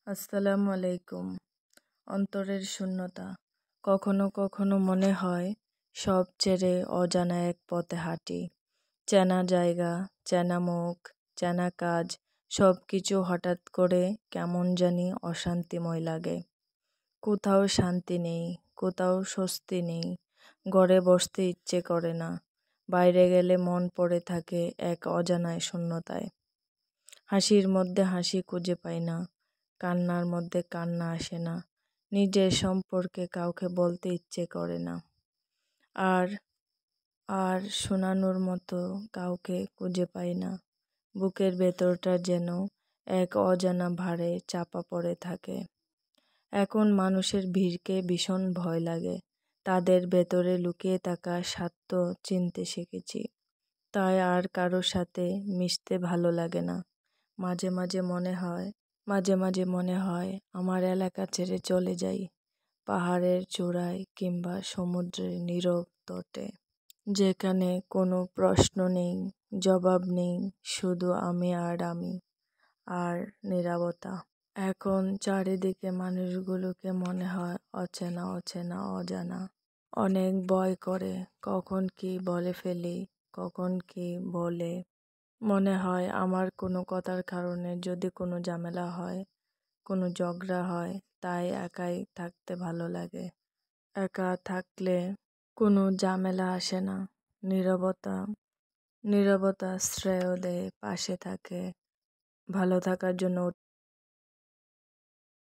আসসালামু আলাইকুম। অন্তরের শূন্যতা। কখনো কখনো মনে হয় সব ছেড়ে অজানা এক পথে হাঁটি। চেনা জায়গা, চেনা মুখ, চেনা কাজ, সব কিছু হঠাৎ করে কেমন জানি অশান্তিময় লাগে। কোথাও শান্তি নেই, কোথাও স্বস্তি নেই। ঘরে বসতে ইচ্ছে করে না। বাইরে গেলে মন পড়ে থাকে এক অজানায় শূন্যতায়। হাসির মধ্যে হাসি খুঁজে পাই না, কান্নার মধ্যে কান্না আসে না, নিজের সম্পর্কে কাউকে বলতে ইচ্ছে করে না, আর আর শোনানোর মতো কাউকে খুঁজে পাই না। বুকের ভেতরটা যেন এক অজানা ভারে চাপা পড়ে থাকে। এখন মানুষের ভিড়কে ভীষণ ভয় লাগে। তাদের ভেতরে লুকিয়ে থাকা স্বার্থ চিনতে শিখেছি। তাই আর কারোর সাথে মিশতে ভালো লাগে না। মাঝে মাঝে মনে হয় আমার এলাকা ছেড়ে চলে যাই, পাহাড়ের চূড়ায় কিংবা সমুদ্রের নীরব তটে, যেখানে কোনো প্রশ্ন নেই, জবাব নেই, শুধু আমি আর নীরবতা। এখন চারিদিকে মানুষগুলোকে মনে হয় অচেনা অচেনা অজানা। অনেক ভয় করে, কখন কি বলে ফেলি, কখন কি বলে। মনে হয় আমার কোনো কথার কারণে যদি কোনো ঝামেলা হয়, কোনো ঝগড়া হয়, তাই একাই থাকতে ভালো লাগে। একা থাকলে কোনো ঝামেলা আসে না। নীরবতা নীরবতা শ্রেয় দেয়, পাশে থাকে, ভালো থাকার জন্য